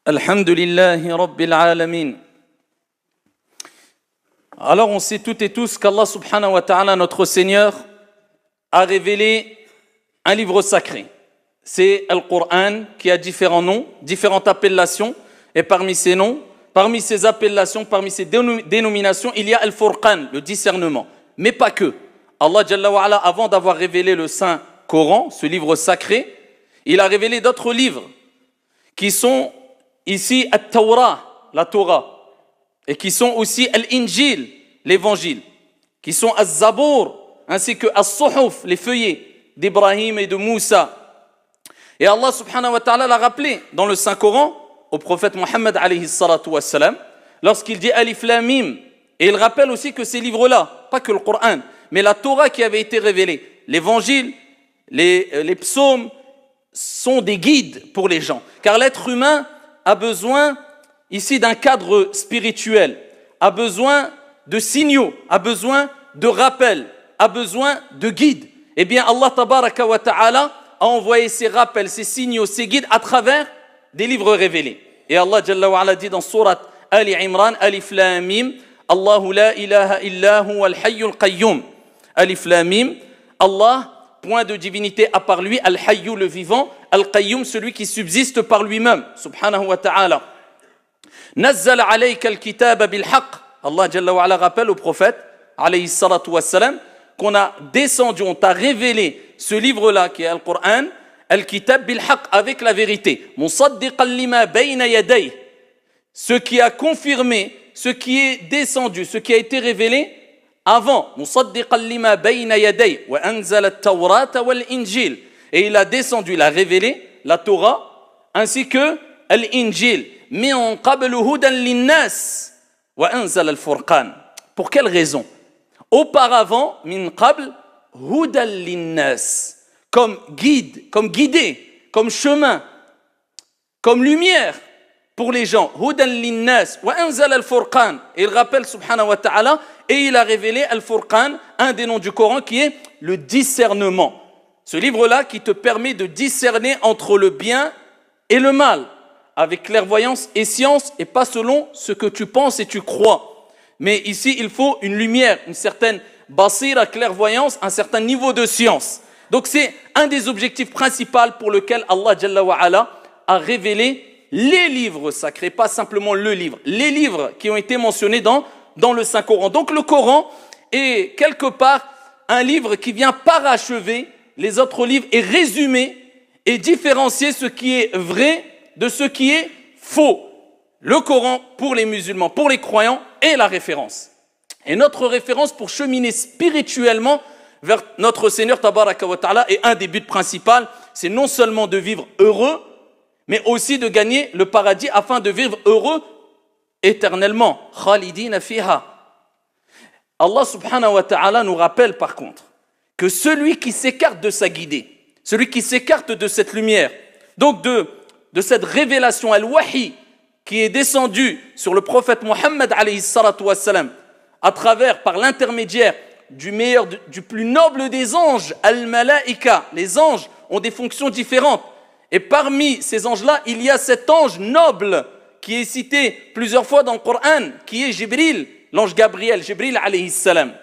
Alhamdulillahi Rabbil Alamin. Alors on sait toutes et tous qu'Allah subhanahu wa ta'ala, notre Seigneur, a révélé un livre sacré. C'est Al-Qur'an qui a différents noms, différentes appellations. Et parmi ces noms, parmi ces appellations, parmi ces dénominations, il y a Al-Furqan, le discernement. Mais pas que. Allah Jalla wa ala, avant d'avoir révélé le Saint Coran, ce livre sacré, il a révélé d'autres livres qui sont ici At-Tawrah, la Torah, et qui sont aussi Al-Injil, l'évangile, qui sont Az-Zabour, ainsi que As-Suhuf, les feuillets d'Ibrahim et de Moussa. Et Allah subhanahu wa ta'ala l'a rappelé dans le Saint Coran au prophète Mohammed alayhi salatu wa salam, lorsqu'il dit Alif Lam Mim. Et il rappelle aussi que ces livres-là, pas que le Coran, mais la Torah qui avait été révélée, l'évangile, les psaumes, sont des guides pour les gens. Car l'être humain a besoin ici d'un cadre spirituel, a besoin de signaux, a besoin de rappels, a besoin de guides. Eh bien Allah tabaraka wa ta'ala a envoyé ces rappels, ces signaux, ces guides à travers des livres révélés. Et Allah Jalla wa ala dit dans sourate Ali Imran, Alif Lam Mim, Allahu la ilaha illa huwa al-hayyul qayyum. Alif Lam Mim, Allah, point de divinité à part lui, Al-Hayyu, le vivant, Al-Qayyum, celui qui subsiste par lui-même, subhanahu wa ta'ala. Nazzal alayka al-kitaba bil-haqq. Allah Jalla wa ala rappelle au prophète, alayhi salatu wa salam, qu'on a descendu, on t'a révélé ce livre-là qui est Al-Qur'an, Al-Kitab bil-haqq, avec la vérité. Musaddiqan lima bayna yaday. Ce qui a confirmé, ce qui est descendu, ce qui a été révélé avant. Musaddiqan lima bayna yaday wa anzala at-Tawrata wal-Injil. Et il a descendu, il a révélé la Torah ainsi que l'Injil. Min qablu hudan lin-nas wa anzala al-Furqan. Pour quelle raison? Auparavant, min qabl hudan lin-nas, comme guide, comme guidé, comme chemin, comme lumière pour les gens. Hudan lin-nas wa anzala al-Furqan. Et il rappelle subhanahu wa ta'ala, et il a révélé Al-Furqan, un des noms du Coran qui est le discernement. Ce livre-là qui te permet de discerner entre le bien et le mal, avec clairvoyance et science, et pas selon ce que tu penses et tu crois. Mais ici, il faut une lumière, une certaine basira, clairvoyance, un certain niveau de science. Donc c'est un des objectifs principaux pour lequel Allah Jalla wa ala a révélé les livres sacrés, pas simplement le livre, les livres qui ont été mentionnés dans le Saint Coran. Donc le Coran est quelque part un livre qui vient parachever les autres livres et résumer et différencier ce qui est vrai de ce qui est faux. Le Coran, pour les musulmans, pour les croyants, est la référence. Et notre référence pour cheminer spirituellement vers notre Seigneur Tabaraka wa Ta'ala, et un des buts principaux, c'est non seulement de vivre heureux, mais aussi de gagner le paradis afin de vivre heureux éternellement. Khalidina fiha. Allah subhanahu wa ta'ala nous rappelle par contre que celui qui s'écarte de sa guidée, celui qui s'écarte de cette lumière, donc de cette révélation al-wahi qui est descendue sur le prophète Mohammed alayhi salatu wa salam, à travers, par l'intermédiaire du meilleur, du plus noble des anges, al-malaika. Les anges ont des fonctions différentes. Et parmi ces anges-là, il y a cet ange noble qui est cité plusieurs fois dans le Coran, qui est Jibril, l'ange Gabriel, Jibril alayhi salam.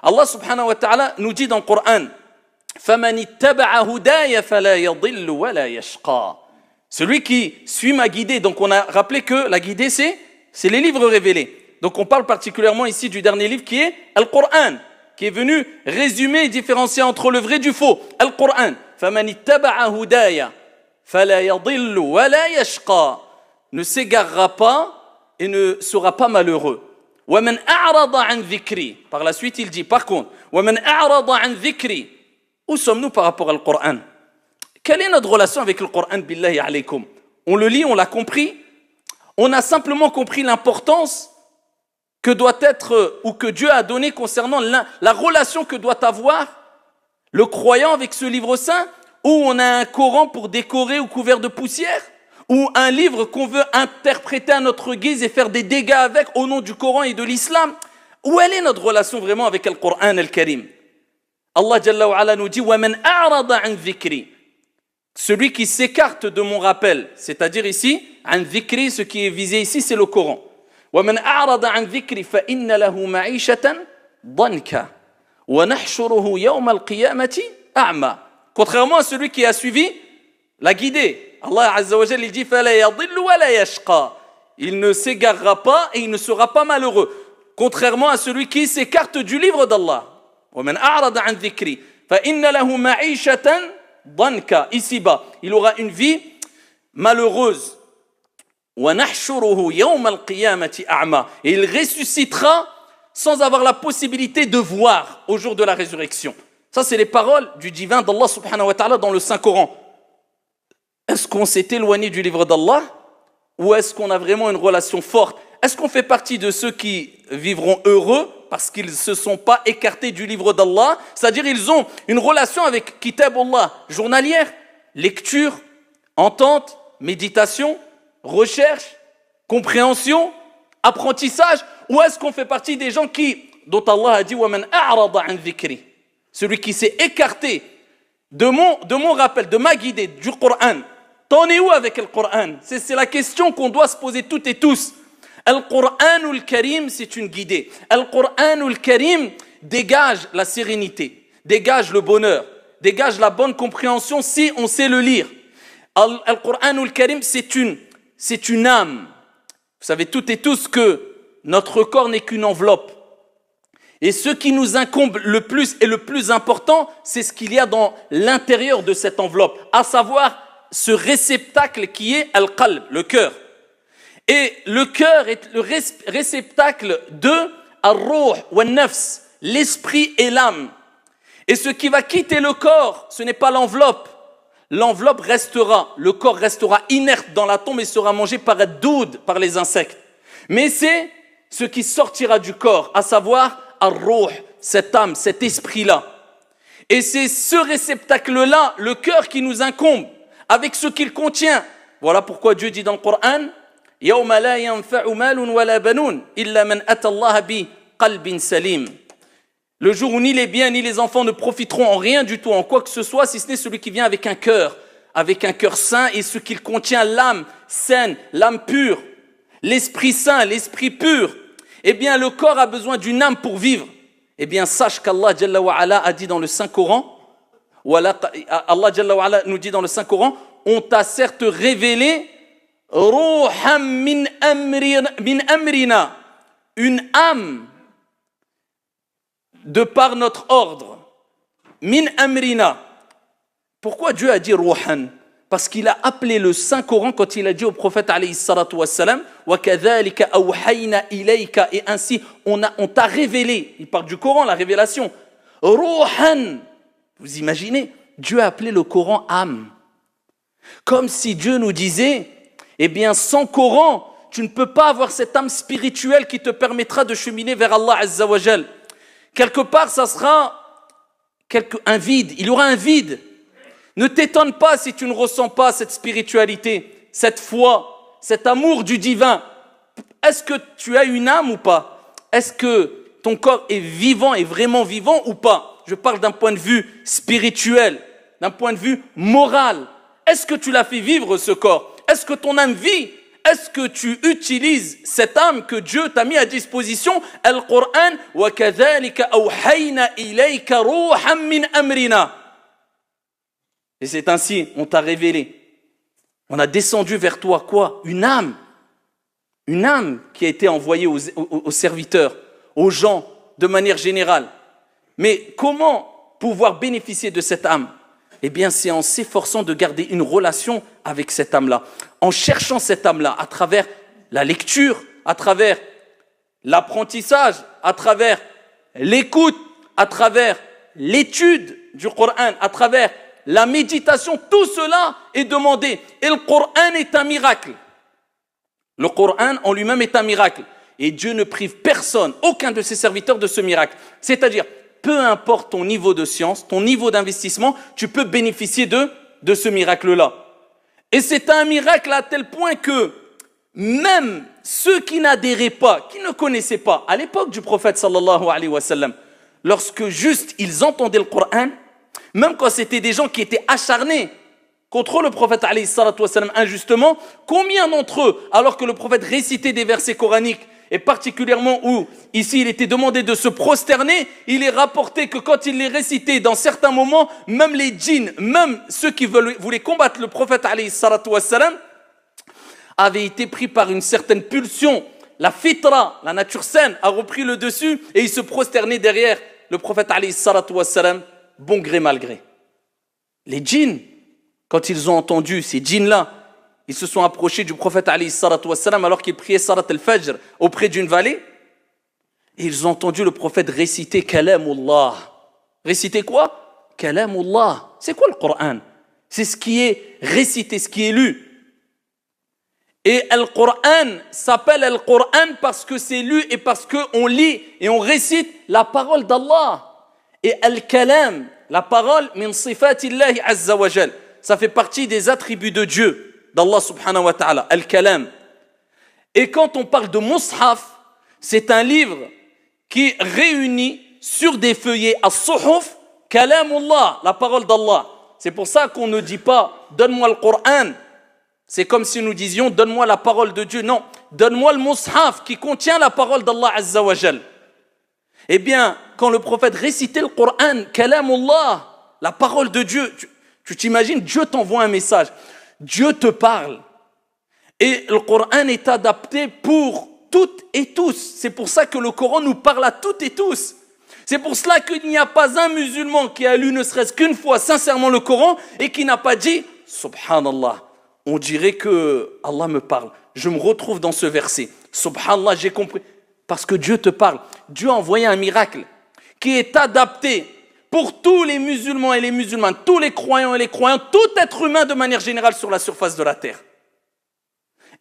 Allah subhanahu wa ta'ala nous dit dans le Coran, فَمَنِ اتَّبَعَ هُدَايَ فَلَا يَضِلُّ وَلَا يَشْقَى. Celui qui suit ma guidée, donc on a rappelé que la guidée c'est les livres révélés. Donc on parle particulièrement ici du dernier livre qui est Al-Qur'an, qui est venu résumer et différencier entre le vrai et du faux. Al-Qur'an, فَمَنِ اتَّبَعَ هُدَايَ فَلَا يَضِلُّ وَلَا يَشْقَى, ne s'égarera pas et ne sera pas malheureux. وَمَنْ أَعْرَضَ عَنْ ذِكْرِي. Par la suite, il dit, par contre, وَمَنْ أَعْرَضَ عَنْ ذِكْرِي. Où sommes-nous par rapport au Coran? Quelle est notre relation avec le Coran, billahi alaykum? On le lit, on l'a compris. On a simplement compris l'importance que doit être, ou que Dieu a donné concernant la relation que doit avoir le croyant avec ce livre saint, où on a un Coran pour décorer ou couvert de poussière, ou un livre qu'on veut interpréter à notre guise et faire des dégâts avec au nom du Coran et de l'islam. Où elle est notre relation vraiment avec le Coran al-Karim? Allah Jalla wa ala nous dit وَمَنْ أَعْرَضَ عَنْ ذِكْرِي. celui qui s'écarte de mon rappel, c'est-à-dire ici, an dhikri, ce qui est visé ici, c'est le Coran. وَمَنْ أَعْرَضَ عَنْ ذِكْرِ فَإِنَّ لَهُ مَعِيشَةً ضَنْكَ وَنَحْشُرُهُ يَوْمَ الْقِيَامَةِ أَعْمَى. Contrairement à celui qui a suivi la guidée. Allah Azza wa Jalla, il dit فَلَا يَضِلُّ وَلَا يَشْقَى. Il ne s'égarera pas et il ne sera pas malheureux. Contrairement à celui qui s'écarte du livre d'Allah. وَمَنْ أَعْرَضَ عَنْ ذِكْرِ فَإِنَّ لَهُ مَعِيشَةً ضَنْكَ. Ici-bas, il aura une vie malheureuse. وَنَحْشُرُهُ يَوْمَ الْقِيَامَةِ أَعْمَى. Et il ressuscitera sans avoir la possibilité de voir au jour de la résurrection. Ça, c'est les paroles du divin d'Allah subhanahu wa ta'ala dans le Saint-Coran. Est-ce qu'on s'est éloigné du livre d'Allah ou est-ce qu'on a vraiment une relation forte? Est-ce qu'on fait partie de ceux qui vivront heureux parce qu'ils ne se sont pas écartés du livre d'Allah? C'est-à-dire ils ont une relation avec Kitab Allah journalière, lecture, entente, méditation, recherche, compréhension, apprentissage, ou est-ce qu'on fait partie des gens dont Allah a dit وَمَنْ أَعْرَضَ عَنْ ذِكْرِ, celui qui s'est écarté de mon rappel, de ma guidée, du Coran? T'en es où avec le Coran? C'est la question qu'on doit se poser toutes et tous. Al-Qur'anul Karim, c'est une guidée. Al-Qur'anul Karim dégage la sérénité, dégage le bonheur, dégage la bonne compréhension si on sait le lire. Al-Qur'anul Karim, c'est une âme. Vous savez toutes et tous que notre corps n'est qu'une enveloppe. Et ce qui nous incombe le plus et le plus important, c'est ce qu'il y a dans l'intérieur de cette enveloppe, à savoir ce réceptacle qui est al-qalb, le cœur. Et le cœur est le réceptacle de ar-ruh wa nafs, l'esprit et l'âme. Et ce qui va quitter le corps, ce n'est pas l'enveloppe. L'enveloppe restera, le corps restera inerte dans la tombe et sera mangé par ad-doud, par les insectes. Mais c'est ce qui sortira du corps, à savoir ar-ruh, cette âme, cet esprit-là. Et c'est ce réceptacle-là, le cœur, qui nous incombe, avec ce qu'il contient. Voilà pourquoi Dieu dit dans le Coran يَوْمَ لَا يَنْفَعُ مَالٌ وَلَا بَنُونَ إِلَّا مَنْ أَتَى اللَّهَ بِقَلْبٍ سَلِيمٍ. Le jour où ni les biens ni les enfants ne profiteront en rien du tout, en quoi que ce soit, si ce n'est celui qui vient avec un cœur saint et ce qu'il contient, l'âme saine, l'âme pure, l'esprit saint, l'esprit pur. Eh bien, le corps a besoin d'une âme pour vivre. Eh bien, sache qu'Allah Jalla wa Ala a dit dans le Saint-Coran, Allah Jalla wa Ala nous dit dans le Saint-Coran, on t'a certes révélé Ruham min amrina, une âme de par notre ordre. Min amrina. Pourquoi Dieu a dit Ruhan? Parce qu'il a appelé le Saint-Coran quand il a dit au prophète alayhi salatu wassalam wa kadhalika awhayna ilayka, et ainsi on t'a révélé. Il parle du Coran, la révélation. Ruhan. Vous imaginez, Dieu a appelé le Coran âme. Comme si Dieu nous disait, eh bien sans Coran, tu ne peux pas avoir cette âme spirituelle qui te permettra de cheminer vers Allah Azza wa Jal. Quelque part, ça sera un vide, il y aura un vide. Ne t'étonne pas si tu ne ressens pas cette spiritualité, cette foi, cet amour du divin. Est-ce que tu as une âme ou pas? Est-ce que ton corps est vivant, est vraiment vivant ou pas? Je parle d'un point de vue spirituel, d'un point de vue moral. Est-ce que tu l'as fait vivre ce corps? Est-ce que ton âme vit? Est-ce que tu utilises cette âme que Dieu t'a mis à disposition? Al-Qur'an, wa kadhalika awhayna ilayka ruhan min amrina. Et c'est ainsi, on t'a révélé. On a descendu vers toi quoi? Une âme. Une âme qui a été envoyée aux serviteurs, aux gens, de manière générale. Mais comment pouvoir bénéficier de cette âme? Eh bien, c'est en s'efforçant de garder une relation avec cette âme-là, en cherchant cette âme-là à travers la lecture, à travers l'apprentissage, à travers l'écoute, à travers l'étude du Coran, à travers la méditation. Tout cela est demandé. Et le Coran est un miracle. Le Coran en lui-même est un miracle. Et Dieu ne prive personne, aucun de ses serviteurs, de ce miracle. C'est-à-dire, peu importe ton niveau de science, ton niveau d'investissement, tu peux bénéficier de ce miracle-là. Et c'est un miracle à tel point que même ceux qui n'adhéraient pas, qui ne connaissaient pas, à l'époque du prophète sallallahu alayhi wa sallam, lorsque juste ils entendaient le Coran, même quand c'était des gens qui étaient acharnés contre le prophète alayhi salatu wassalam injustement, combien d'entre eux, alors que le prophète récitait des versets coraniques, et particulièrement où, ici, il était demandé de se prosterner, il est rapporté que quand il les récitait, dans certains moments, même les djinns, même ceux qui voulaient combattre le prophète alayhi salatu wassalam, avaient été pris par une certaine pulsion. La fitra, la nature saine, a repris le dessus et ils se prosternaient derrière le prophète alayhi salatu wassalam, bon gré mal gré. Les djinns, quand ils ont entendu ces djinns-là, ils se sont approchés du prophète alayhi salatu wassalam alors qu'il priait salat al-fajr auprès d'une vallée. Et ils ont entendu le prophète réciter Kalamullah. Réciter quoi? Kalamullah. C'est quoi le Coran? C'est ce qui est récité, ce qui est lu. Et le Coran s'appelle le Coran parce que c'est lu et parce qu'on lit et on récite la parole d'Allah. Et al-kalam, la parole, min sifatillahi azza wa jal. Ça fait partie des attributs de Dieu, d'Allah subhanahu wa ta'ala, al-kalam. Et quand on parle de mushaf, c'est un livre qui réunit sur des feuillets as-suhuf, kalamullah, la parole d'Allah. C'est pour ça qu'on ne dit pas, donne-moi le Coran. C'est comme si nous disions, donne-moi la parole de Dieu. Non, donne-moi le mushaf qui contient la parole d'Allah azza wa jal. Eh bien, quand le prophète récitait le Coran, kalamullah, la parole de Dieu, tu t'imagines, Dieu t'envoie un message. Dieu te parle. Et le Coran est adapté pour toutes et tous. C'est pour ça que le Coran nous parle à toutes et tous. C'est pour cela qu'il n'y a pas un musulman qui a lu ne serait-ce qu'une fois sincèrement le Coran et qui n'a pas dit « Subhanallah ». On dirait que Allah me parle. Je me retrouve dans ce verset. Subhanallah, j'ai compris. Parce que Dieu te parle. Dieu a envoyé un miracle qui est adapté pour tous les musulmans et les musulmanes, tous les croyants et les croyants, tout être humain de manière générale sur la surface de la terre.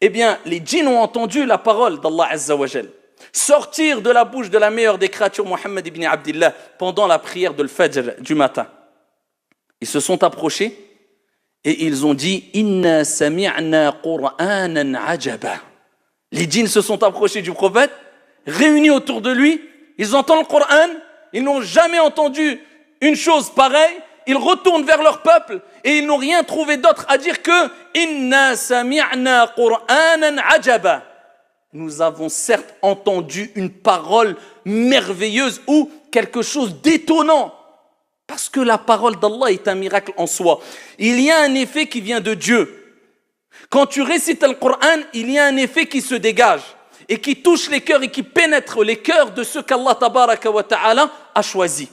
Eh bien, les djinns ont entendu la parole d'Allah Azza wa Jal sortir de la bouche de la meilleure des créatures, Mohammed ibn Abdillah, pendant la prière de l'Fajr du matin. Ils se sont approchés et ils ont dit « Inna sami'na Qur'anan ajaba » Les djinns se sont approchés du prophète, réunis autour de lui, ils entendent le Coran, ils n'ont jamais entendu une chose pareille, ils retournent vers leur peuple et ils n'ont rien trouvé d'autre à dire que « Inna sami'na Qur'anan ajaba » Nous avons certes entendu une parole merveilleuse ou quelque chose d'étonnant. Parce que la parole d'Allah est un miracle en soi. Il y a un effet qui vient de Dieu. Quand tu récites le Coran, il y a un effet qui se dégage et qui touche les cœurs et qui pénètre les cœurs de ceux qu'Allah tabaraka wa ta'ala a choisis.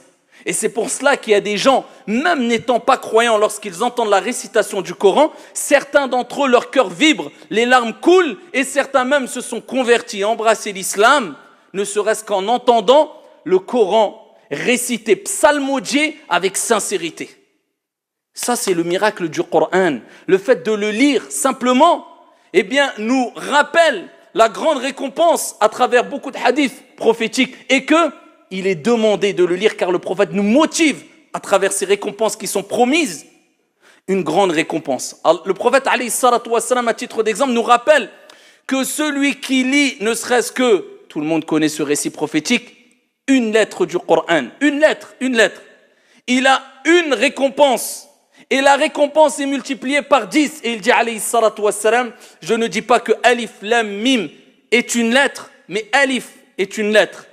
Et c'est pour cela qu'il y a des gens, même n'étant pas croyants, lorsqu'ils entendent la récitation du Coran, certains d'entre eux, leur cœur vibre, les larmes coulent, et certains même se sont convertis, embrassé l'islam, ne serait-ce qu'en entendant le Coran récité, psalmodié avec sincérité. Ça, c'est le miracle du Coran. Le fait de le lire simplement, eh bien, nous rappelle la grande récompense à travers beaucoup de hadiths prophétiques et que il est demandé de le lire car le prophète nous motive à travers ces récompenses qui sont promises, une grande récompense. Alors, le prophète, alayhi salatu wassalam, à titre d'exemple, nous rappelle que celui qui lit, ne serait-ce que, tout le monde connaît ce récit prophétique, une lettre du Coran, une lettre, il a une récompense. Et la récompense est multipliée par 10. Et il dit, alayhi salatu wassalam, je ne dis pas que alif, lam, mim est une lettre, mais alif est une lettre.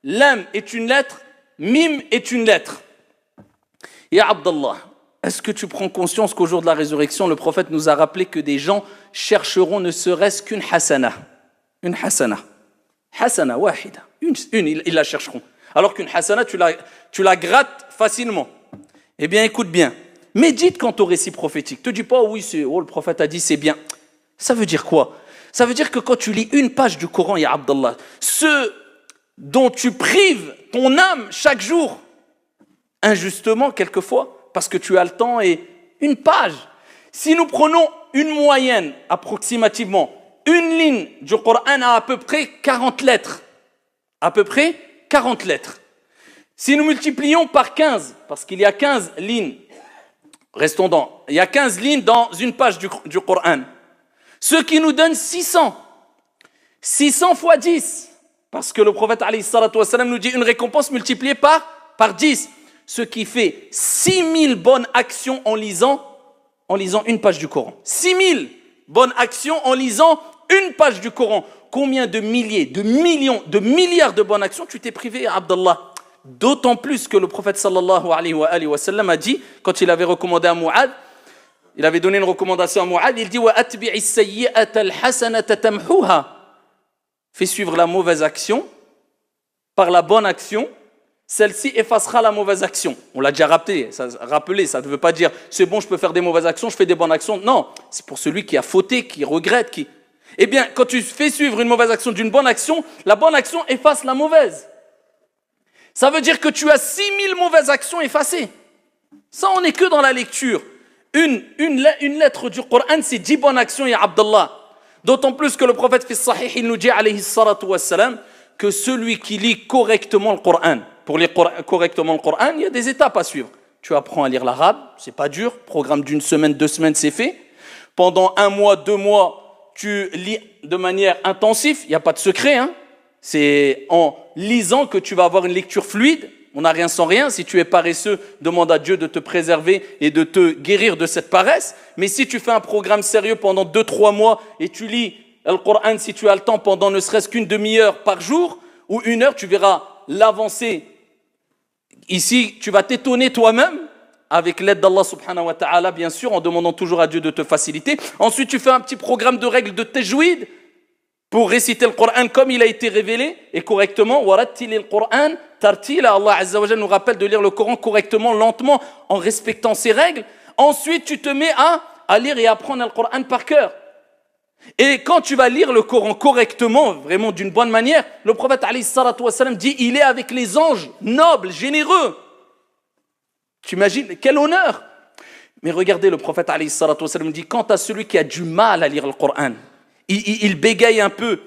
Lam est une lettre, mim est une lettre. Ya Abdallah, est-ce que tu prends conscience qu'au jour de la résurrection, le prophète nous a rappelé que des gens chercheront ne serait-ce qu'une hasana. Une hasana. Hasana wahida. Ils la chercheront. Alors qu'une hasana, tu la grattes facilement. Eh bien, écoute bien. Médite quant au récit prophétique. Ne te dis pas, oui, le prophète a dit, c'est bien. Ça veut dire quoi? Ça veut dire que quand tu lis une page du Coran, ya Abdallah, ce dont tu prives ton âme chaque jour, injustement quelquefois, parce que tu as le temps et une page. Si nous prenons une moyenne, approximativement, une ligne du Coran a à peu près 40 lettres. À peu près 40 lettres. Si nous multiplions par 15, parce qu'il y a 15 lignes, il y a 15 lignes dans une page du Coran, ce qui nous donne 600. 600 fois 10. Parce que le prophète alayhi salatu wassalam nous dit une récompense multipliée par 10. Ce qui fait 6000 bonnes actions en lisant en lisant une page du Coran. 6000 bonnes actions en lisant une page du Coran. Combien de milliers, de millions, de milliards de bonnes actions tu t'es privé, Abdallah? D'autant plus que le prophète sallallahu alayhi wa sallam a dit, quand il avait recommandé à Mu'adh, il avait donné une recommandation à Mu'adh, il dit wa atbi'i sayyi'ata al-hasanata tamhuha. Fais suivre la mauvaise action par la bonne action, celle-ci effacera la mauvaise action. On l'a déjà rappelé, ça ne veut pas dire c'est bon, je peux faire des mauvaises actions, je fais des bonnes actions. Non, c'est pour celui qui a fauté, qui regrette, qui... Eh bien, quand tu fais suivre une mauvaise action d'une bonne action, la bonne action efface la mauvaise. Ça veut dire que tu as 6000 mauvaises actions effacées. Ça, on n'est que dans la lecture. Une lettre du Coran, c'est 10 bonnes actions, ya Abdallah. D'autant plus que le prophète fi sahih, il nous dit, alayhi salatu wassalam, que celui qui lit correctement le Coran, pour lire correctement le Coran, il y a des étapes à suivre. Tu apprends à lire l'arabe, c'est pas dur, programme d'une semaine, 2 semaines, c'est fait. Pendant 1 mois, 2 mois, tu lis de manière intensive, il n'y a pas de secret, hein. C'est en lisant que tu vas avoir une lecture fluide. On n'a rien sans rien. Si tu es paresseux, demande à Dieu de te préserver et de te guérir de cette paresse. Mais si tu fais un programme sérieux pendant 2-3 mois et tu lis le Coran, si tu as le temps, pendant ne serait-ce qu'une demi-heure par jour ou 1 heure, tu verras l'avancée. Ici, tu vas t'étonner toi-même, avec l'aide d'Allah subhanahu wa ta'ala, bien sûr, en demandant toujours à Dieu de te faciliter. Ensuite, tu fais un petit programme de règles de tajwid pour réciter le Coran comme il a été révélé et correctement. Warattilil Qur'an tartila. Allah Azza wa Jalla nous rappelle de lire le Coran correctement, lentement, en respectant ses règles. Ensuite, tu te mets à lire et apprendre le Coran par cœur. Et quand tu vas lire le Coran correctement, vraiment d'une bonne manière, le prophète alayhi salatu wa sallam dit, il est avec les anges nobles, généreux. Tu imagines quel honneur. Mais regardez, le prophète alayhi salatu wa sallam dit, quant à celui qui a du mal à lire le Coran, il bégaye un peu,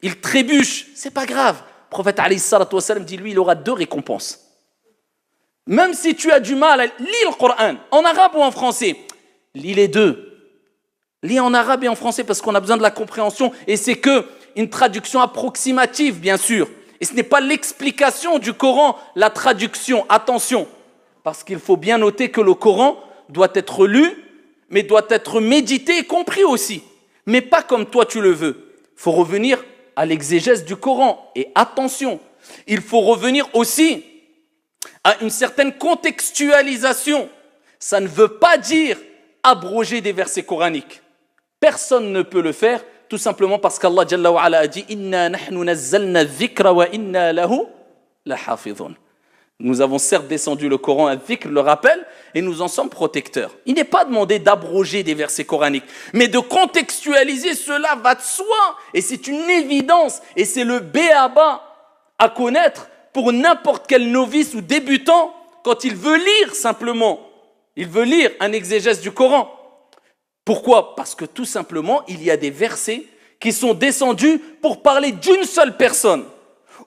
il trébuche, c'est pas grave. Le prophète alayhi salatu wa sallam dit, lui, il aura 2 récompenses. Même si tu as du mal à lire le Coran, en arabe ou en français, lis les 2. Lis en arabe et en français parce qu'on a besoin de la compréhension. Et c'est une traduction approximative, bien sûr. Et ce n'est pas l'explication du Coran, la traduction. Attention, parce qu'il faut bien noter que le Coran doit être lu, mais doit être médité et compris aussi. Mais pas comme toi tu le veux. Il faut revenir à l'exégèse du Coran. Et attention, il faut revenir aussi à une certaine contextualisation. Ça ne veut pas dire abroger des versets coraniques. Personne ne peut le faire, tout simplement parce qu'Allah Jalla wa Ala a dit « Inna nahnu nazzalna dhikra wa inna lahu lahafidhun » Nous avons certes descendu le Coran, un dhikr, le rappel, et nous en sommes protecteurs. Il n'est pas demandé d'abroger des versets coraniques, mais de contextualiser, cela va de soi. Et c'est une évidence, et c'est le b.a.-ba à connaître pour n'importe quel novice ou débutant quand il veut lire simplement. Il veut lire un exégèse du Coran. Pourquoi? Parce que tout simplement, il y a des versets qui sont descendus pour parler d'une seule personne,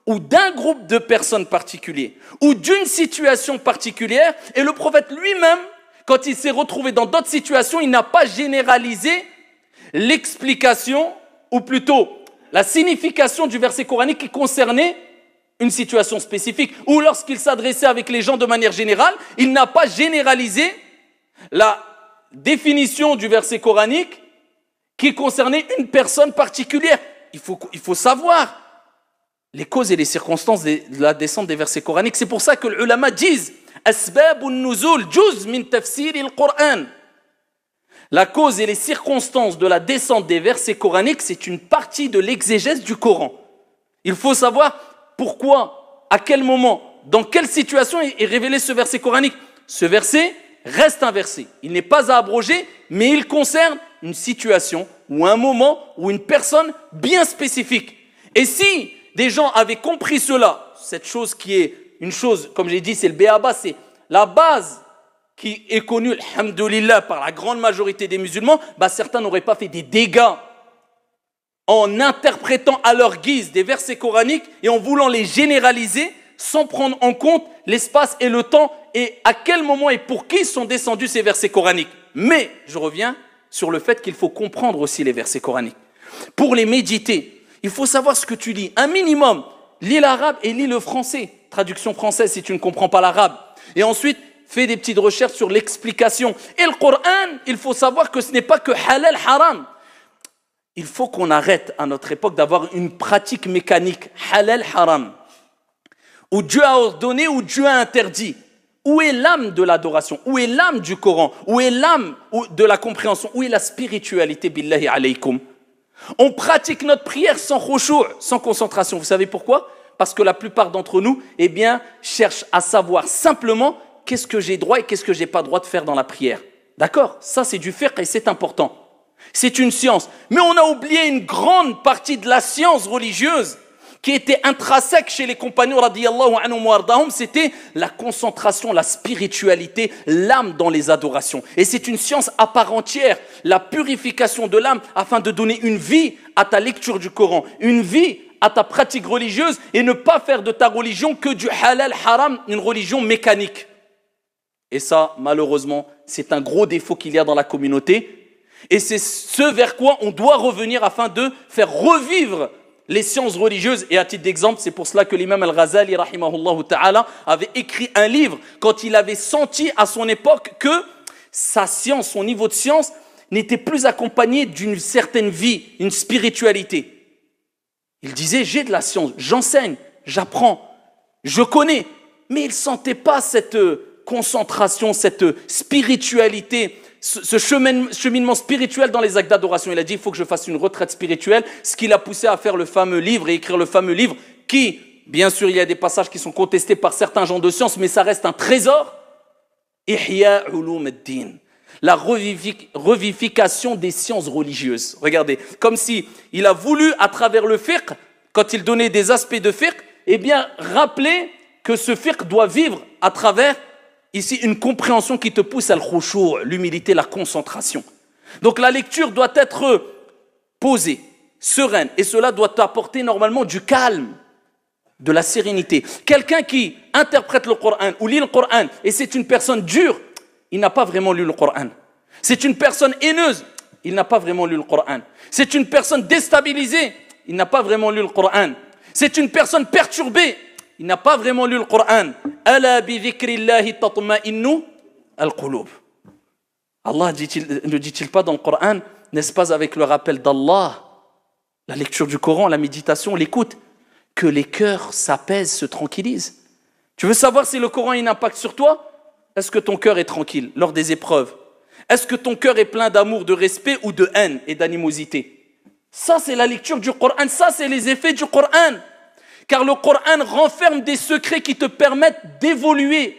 ou d'un groupe de personnes particuliers, ou d'une situation particulière. Et le prophète lui-même, quand il s'est retrouvé dans d'autres situations, il n'a pas généralisé l'explication, ou plutôt la signification du verset coranique qui concernait une situation spécifique. Ou lorsqu'il s'adressait avec les gens de manière générale, il n'a pas généralisé la définition du verset coranique qui concernait une personne particulière. Il faut savoir les causes et les circonstances de la descente des versets coraniques. C'est pour ça que les ulama disent Asbabun nuzul juz min tafsir al-Qur'an. La cause et les circonstances de la descente des versets coraniques, c'est une partie de l'exégèse du Coran. Il faut savoir pourquoi, à quel moment, dans quelle situation est révélé ce verset coranique. Ce verset reste un verset. Il n'est pas à abroger, mais il concerne une situation ou un moment ou une personne bien spécifique. Et si des gens avaient compris cela, cette chose qui est une chose, comme j'ai dit, c'est le b.a.-ba, c'est la base qui est connue, alhamdoulilah, par la grande majorité des musulmans, certains n'auraient pas fait des dégâts en interprétant à leur guise des versets coraniques et en voulant les généraliser sans prendre en compte l'espace et le temps et à quel moment et pour qui sont descendus ces versets coraniques. Mais je reviens sur le fait qu'il faut comprendre aussi les versets coraniques. Pour les méditer, il faut savoir ce que tu lis. Un minimum, lis l'arabe et lis le français. Traduction française si tu ne comprends pas l'arabe. Et ensuite, fait des petites recherches sur l'explication. Et le Coran, il faut savoir que ce n'est pas que halal, haram. Il faut qu'on arrête à notre époque d'avoir une pratique mécanique, halal, haram, où Dieu a ordonné, où Dieu a interdit. Où est l'âme de l'adoration? Où est l'âme du Coran? Où est l'âme de la compréhension? Où est la spiritualité, billahi alaykum? On pratique notre prière sans khushu', sans concentration. Vous savez pourquoi? Parce que la plupart d'entre nous, eh bien, cherchent à savoir simplement qu'est-ce que j'ai droit et qu'est-ce que j'ai pas droit de faire dans la prière. D'accord? Ça, c'est du fiqh et c'est important. C'est une science. Mais on a oublié une grande partie de la science religieuse qui était intrinsèque chez les compagnons radiyallahu anhum wa ardahum, c'était la concentration, la spiritualité, l'âme dans les adorations. Et c'est une science à part entière, la purification de l'âme afin de donner une vie à ta lecture du Coran, une vie à ta pratique religieuse et ne pas faire de ta religion que du halal haram, une religion mécanique. Et ça, malheureusement, c'est un gros défaut qu'il y a dans la communauté. Et c'est ce vers quoi on doit revenir afin de faire revivre les sciences religieuses. Et à titre d'exemple, c'est pour cela que l'imam Al-Ghazali, rahimahullah ta'ala, avait écrit un livre quand il avait senti à son époque que sa science, son niveau de science, n'était plus accompagné d'une certaine vie, une spiritualité. Il disait, j'ai de la science, j'enseigne, j'apprends, je connais, mais il ne sentait pas cette concentration, cette spiritualité, ce cheminement spirituel dans les actes d'adoration. Il a dit, il faut que je fasse une retraite spirituelle, ce qui l'a poussé à faire le fameux livre et écrire le fameux livre qui, bien sûr, il y a des passages qui sont contestés par certains gens de science, mais ça reste un trésor. Ihya ulum ad-din, la revivification des sciences religieuses. Regardez, comme si il a voulu, à travers le fiqh, quand il donnait des aspects de fiqh, eh bien, rappeler que ce fiqh doit vivre à travers ici une compréhension qui te pousse à l'khushu', l'humilité, la concentration. Donc la lecture doit être posée, sereine, et cela doit t'apporter normalement du calme, de la sérénité. Quelqu'un qui interprète le Coran ou lit le Coran et c'est une personne dure, il n'a pas vraiment lu le Coran. C'est une personne haineuse, il n'a pas vraiment lu le Coran. C'est une personne déstabilisée, il n'a pas vraiment lu le Coran. C'est une personne perturbée, il n'a pas vraiment lu le Coran. Ala bi dhikrillahi tatma'innu al-qulub. Allah ne dit-il pas dans le Coran, n'est-ce pas avec le rappel d'Allah, la lecture du Coran, la méditation, l'écoute, que les cœurs s'apaisent, se tranquillisent. Tu veux savoir si le Coran a un impact sur toi? Est-ce que ton cœur est tranquille lors des épreuves? Est-ce que ton cœur est plein d'amour, de respect ou de haine et d'animosité? Ça, c'est la lecture du Coran. Ça, c'est les effets du Coran. Car le Coran renferme des secrets qui te permettent d'évoluer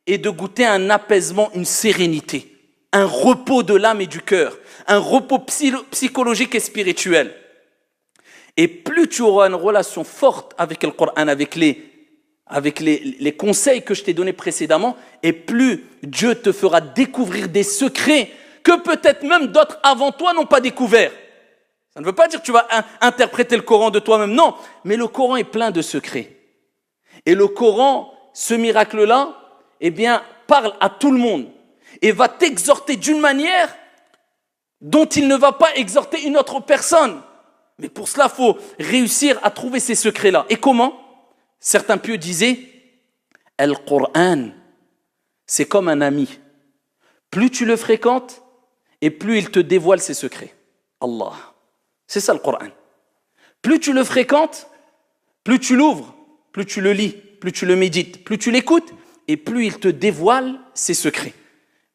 et de goûter un apaisement, une sérénité, un repos de l'âme et du cœur, un repos psychologique et spirituel. Et plus tu auras une relation forte avec le Coran, avec les conseils que je t'ai donnés précédemment, et plus Dieu te fera découvrir des secrets que peut-être même d'autres avant toi n'ont pas découverts. Ça ne veut pas dire que tu vas interpréter le Coran de toi-même, non, mais le Coran est plein de secrets. Et le Coran, ce miracle-là, eh bien, parle à tout le monde et va t'exhorter d'une manière dont il ne va pas exhorter une autre personne. Mais pour cela, il faut réussir à trouver ces secrets-là. Et comment? Certains pieux disaient, le Coran, c'est comme un ami. Plus tu le fréquentes, et plus il te dévoile ses secrets. Allah. C'est ça le Coran. Plus tu le fréquentes, plus tu l'ouvres, plus tu le lis, plus tu le médites, plus tu l'écoutes, et plus il te dévoile ses secrets.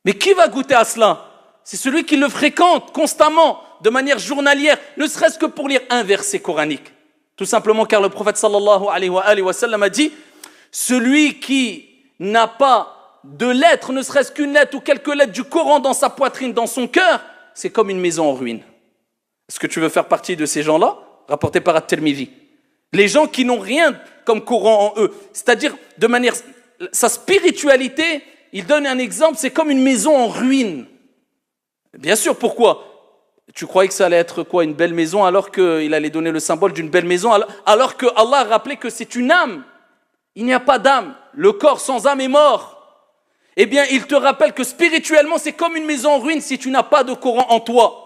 Mais qui va goûter à cela? C'est celui qui le fréquente constamment, de manière journalière, ne serait-ce que pour lire un verset coranique. Tout simplement car le prophète sallallahu alayhi wa sallam a dit, celui qui n'a pas de lettres, ne serait-ce qu'une lettre ou quelques lettres du Coran dans sa poitrine, dans son cœur, c'est comme une maison en ruine. Est-ce que tu veux faire partie de ces gens-là? Rapporté par At-Tirmidhi. Les gens qui n'ont rien comme Coran en eux, c'est-à-dire de manière, sa spiritualité, il donne un exemple, c'est comme une maison en ruine. Bien sûr, pourquoi? Tu croyais que ça allait être quoi, une belle maison, alors qu'il allait donner le symbole d'une belle maison, alors que Allah a rappelé que c'est une âme. Il n'y a pas d'âme. Le corps sans âme est mort. Eh bien, il te rappelle que spirituellement, c'est comme une maison en ruine si tu n'as pas de Coran en toi.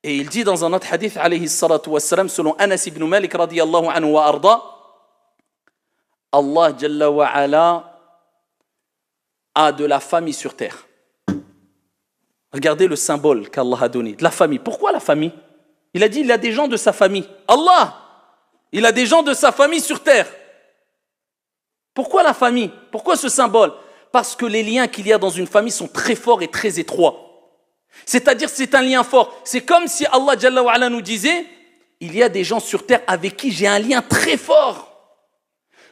Et il dit dans un autre hadith, alayhi salatu wassalam, selon Anas ibn Malik, radiyallahu anhu wa arda, Allah jalla wa ala a de la famille sur terre. Regardez le symbole qu'Allah a donné, de la famille. Pourquoi la famille? Il a dit, il a des gens de sa famille. Allah, il a des gens de sa famille sur terre. Pourquoi la famille? Pourquoi ce symbole? Parce que les liens qu'il y a dans une famille sont très forts et très étroits. C'est-à-dire c'est un lien fort. C'est comme si Allah Jalla wa Ala nous disait, il y a des gens sur terre avec qui j'ai un lien très fort.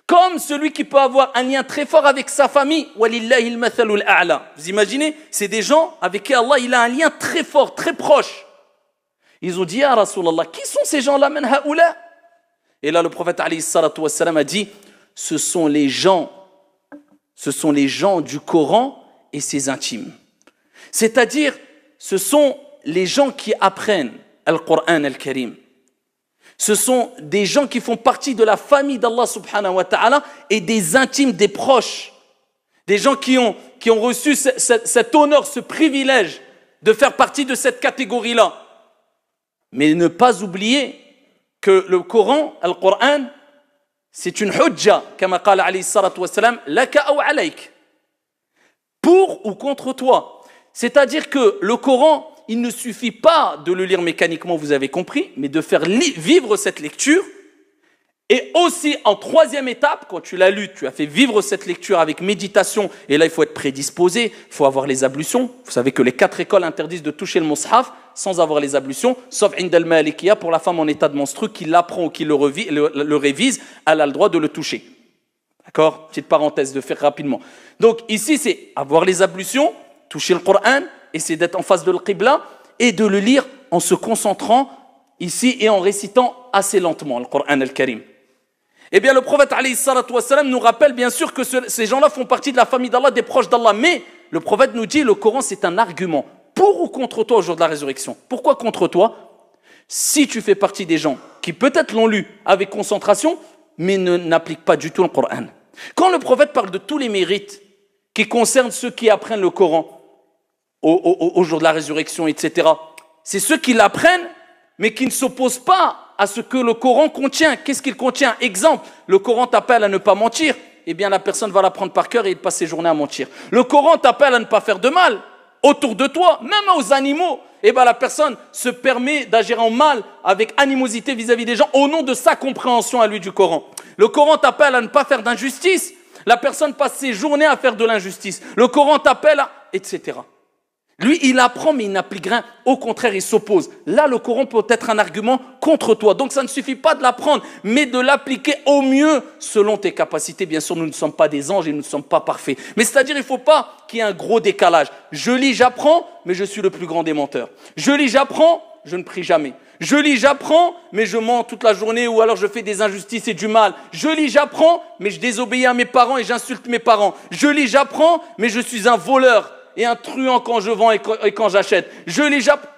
Comme celui qui peut avoir un lien très fort avec sa famille. Walillahi al-mathalul a'la. Vous imaginez? C'est des gens avec qui Allah il a un lien très fort, très proche. Ils ont dit, ya Rasulallah, qui sont ces gens-là, man haoula? Et là, le prophète alayhi salatu wassalam a dit, ce sont les gens du Coran et ses intimes. C'est-à-dire, ce sont les gens qui apprennent Al-Qur'an Al-Karim. Ce sont des gens qui font partie de la famille d'Allah subhanahu wa ta'ala et des intimes, des proches. Des gens qui ont reçu cet honneur, ce privilège de faire partie de cette catégorie-là. Mais ne pas oublier que le Coran, Al-Qur'an, c'est une hujja, comme qala alayhi salatu wassalam, laka ou alayk. Pour ou contre toi. C'est-à-dire que le Coran, il ne suffit pas de le lire mécaniquement, vous avez compris, mais de faire vivre cette lecture. Et aussi, en troisième étape, quand tu l'as lu, tu as fait vivre cette lecture avec méditation. Et là, il faut être prédisposé, il faut avoir les ablutions. Vous savez que les 4 écoles interdisent de toucher le mushaf sans avoir les ablutions, sauf Ind al-Malikiya, pour la femme en état de menstru, qui l'apprend ou qui le révise, elle a le droit de le toucher. D'accord? Petite parenthèse, de faire rapidement. Donc ici, c'est avoir les ablutions, toucher le Coran, essayer d'être en face de l'Qibla et de le lire en se concentrant ici et en récitant assez lentement le Coran al-Karim. Eh bien, le prophète alayhi salatu wassalam nous rappelle bien sûr que ces gens-là font partie de la famille d'Allah, des proches d'Allah. Mais le prophète nous dit, le Coran c'est un argument pour ou contre toi au jour de la résurrection. Pourquoi contre toi? Si tu fais partie des gens qui peut-être l'ont lu avec concentration, mais n'appliquent pas du tout le Coran. Quand le prophète parle de tous les mérites qui concernent ceux qui apprennent le Coran au jour de la résurrection, etc., c'est ceux qui l'apprennent, mais qui ne s'opposent pas à ce que le Coran contient. Qu'est-ce qu'il contient? Exemple, le Coran t'appelle à ne pas mentir, eh bien la personne va l'apprendre par cœur et il passe ses journées à mentir. Le Coran t'appelle à ne pas faire de mal autour de toi, même aux animaux, eh bien la personne se permet d'agir en mal avec animosité vis-à-vis des gens au nom de sa compréhension à lui du Coran. Le Coran t'appelle à ne pas faire d'injustice, la personne passe ses journées à faire de l'injustice. Le Coran t'appelle à... etc. Lui, il apprend, mais il n'applique rien. Au contraire, il s'oppose. Là, le Coran peut être un argument contre toi. Donc, ça ne suffit pas de l'apprendre, mais de l'appliquer au mieux selon tes capacités. Bien sûr, nous ne sommes pas des anges et nous ne sommes pas parfaits. Mais c'est-à-dire, il ne faut pas qu'il y ait un gros décalage. Je lis, j'apprends, mais je suis le plus grand des menteurs. Je lis, j'apprends, je ne prie jamais. Je lis, j'apprends, mais je mens toute la journée ou alors je fais des injustices et du mal. Je lis, j'apprends, mais je désobéis à mes parents et j'insulte mes parents. Je lis, j'apprends, mais je suis un voleur et un truand quand je vends et quand j'achète. Je lis, j'apprends.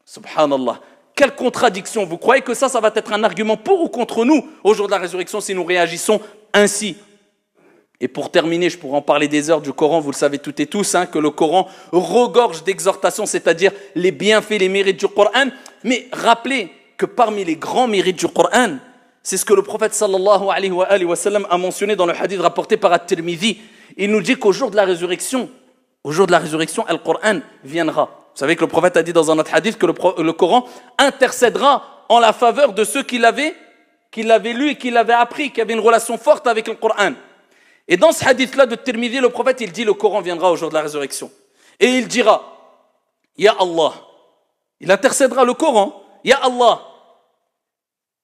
Subhanallah. Quelle contradiction. Vous croyez que ça va être un argument pour ou contre nous au jour de la résurrection si nous réagissons ainsi? Et pour terminer, je pourrais en parler des heures du Coran, vous le savez toutes et tous, que le Coran regorge d'exhortations, c'est-à-dire les bienfaits, les mérites du Coran. Mais rappelez que parmi les grands mérites du Coran, c'est ce que le prophète sallallahu alayhi wa sallam a mentionné dans le hadith rapporté par At-Tirmidhi. Il nous dit qu'au jour de la résurrection, le Coran viendra. Vous savez que le prophète a dit dans un autre hadith que le Coran intercédera en la faveur de ceux qui l'avaient lu et qui l'avaient appris, qui avaient une relation forte avec le Coran. Et dans ce hadith-là de Tirmidhi, le prophète, il dit, le Coran viendra au jour de la résurrection. Et il dira, Ya Allah. Il intercédera le Coran. Ya Allah.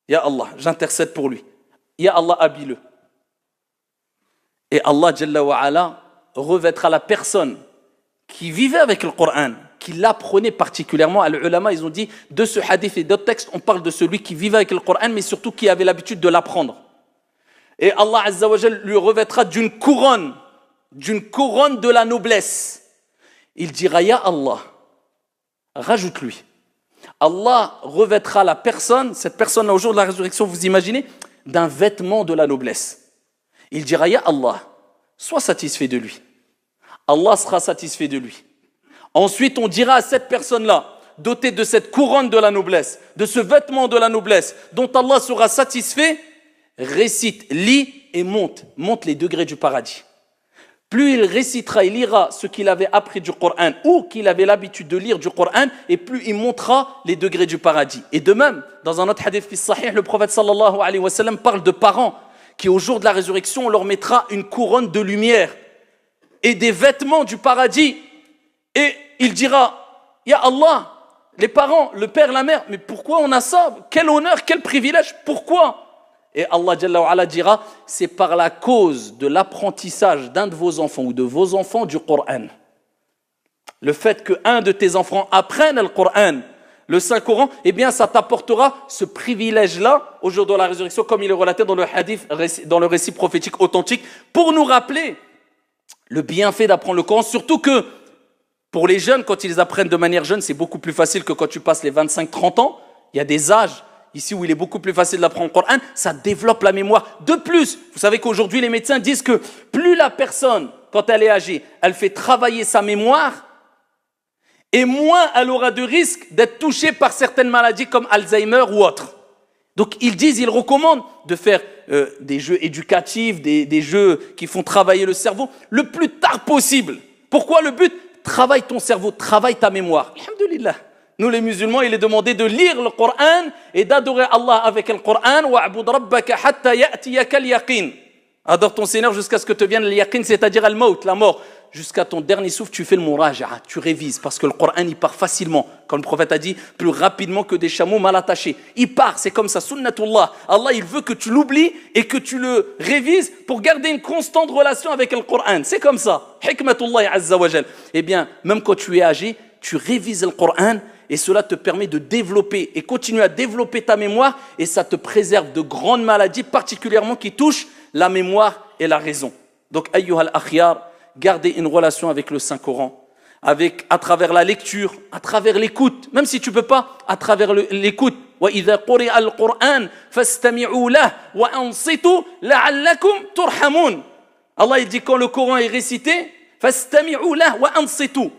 Ya Allah, j'intercède pour lui. Ya Allah, habille-le. Et Allah, Jalla wa Ala, revêtera la personne qui vivait avec le Coran, qui l'apprenait particulièrement. Les ulama, ils ont dit, de ce hadith et d'autres textes, on parle de celui qui vivait avec le Coran, mais surtout qui avait l'habitude de l'apprendre. Et Allah Azza wa Jal lui revêtera d'une couronne de la noblesse. Il dira, Ya Allah, rajoute-lui. Allah revêtera la personne, cette personne-là au jour de la résurrection, vous imaginez, d'un vêtement de la noblesse. Il dira, Ya Allah, sois satisfait de lui. Allah sera satisfait de lui. Ensuite, on dira à cette personne-là, dotée de cette couronne de la noblesse, de ce vêtement de la noblesse, dont Allah sera satisfait, récite, lis et monte les degrés du paradis. plus il récitera, il lira ce qu'il avait appris du Coran ou qu'il avait l'habitude de lire du Coran, et plus il montera les degrés du paradis. Et de même, dans un autre hadith sahih, le prophète sallallahu alayhi wa sallam parle de parents qui au jour de la résurrection, on leur mettra une couronne de lumière et des vêtements du paradis. Et il dira, Ya Allah, les parents, le père, la mère, mais pourquoi on a ça? Quel honneur, quel privilège, pourquoi? Et Allah Jalla wa Ala dira, c'est par la cause de l'apprentissage d'un de vos enfants ou de vos enfants du Coran. Le fait qu'un de tes enfants apprenne le Coran, le Saint-Coran, eh bien ça t'apportera ce privilège-là au jour de la résurrection, comme il est relaté dans le hadith, dans le récit prophétique authentique, pour nous rappeler le bienfait d'apprendre le Coran, surtout que pour les jeunes, quand ils apprennent de manière jeune, c'est beaucoup plus facile que quand tu passes les 25-30 ans. Il y a des âges ici où il est beaucoup plus facile d'apprendre le Coran, ça développe la mémoire. De plus, vous savez qu'aujourd'hui les médecins disent que plus la personne, quand elle est âgée, elle fait travailler sa mémoire, et moins elle aura de risque d'être touchée par certaines maladies comme Alzheimer ou autres. Donc ils recommandent de faire des jeux éducatifs, des jeux qui font travailler le cerveau le plus tard possible. Pourquoi le but? Travaille ton cerveau, travaille ta mémoire. Alhamdulillah. Nous les musulmans, il est demandé de lire le Coran et d'adorer Allah avec le Coran. Wa'bud rabbaka hatta ya'tiyaka al-yaqin. Adore ton Seigneur jusqu'à ce que te vienne le yaqin, c'est-à-dire al-maut, la mort. Jusqu'à ton dernier souffle, tu fais le muraja'a, tu révises, parce que le Coran, il part facilement. Comme le prophète a dit, plus rapidement que des chameaux mal attachés. Il part, c'est comme ça, sunnatullah. Allah, il veut que tu l'oublies et que tu le révises pour garder une constante relation avec le Coran. C'est comme ça. Hikmatullah azza wa jal. Eh bien, même quand tu es âgé, tu révises le Coran et cela te permet de développer et continuer à développer ta mémoire et ça te préserve de grandes maladies, particulièrement qui touchent la mémoire et la raison. Donc, ayyuhal akhyar, gardez une relation avec le Saint-Coran, à travers la lecture, à travers l'écoute, même si tu ne peux pas, à travers l'écoute. وَإِذَا قُرِئَ الْقُرْآنُ فَاسْتَمِعُوا لَهُ وَأَنصِتُوا لَعَلَّكُمْ تُرْحَمُونَ. Allah il dit quand le Coran est récité, فَاسْتَمِعُوا لَهُ وَأَنصِتُوا.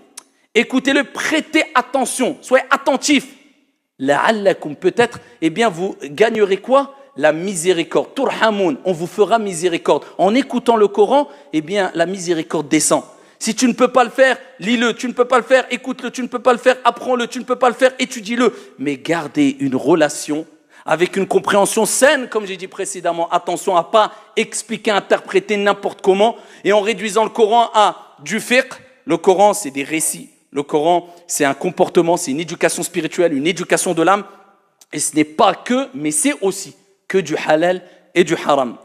Écoutez-le, prêtez attention, soyez attentifs. لَعَلَّكُمْ, peut-être, eh bien vous gagnerez quoi? La miséricorde. Turhamoun, on vous fera miséricorde. En écoutant le Coran, eh bien, la miséricorde descend. Si tu ne peux pas le faire, lis-le. Tu ne peux pas le faire, écoute-le. Tu ne peux pas le faire, apprends-le. Tu ne peux pas le faire, étudie-le. Mais gardez une relation avec une compréhension saine, comme j'ai dit précédemment. Attention à pas expliquer, interpréter n'importe comment. Et en réduisant le Coran à du fiqh. Le Coran, c'est des récits. Le Coran, c'est un comportement, c'est une éducation spirituelle, une éducation de l'âme. Et ce n'est pas que, mais c'est aussi que du halal et du haram.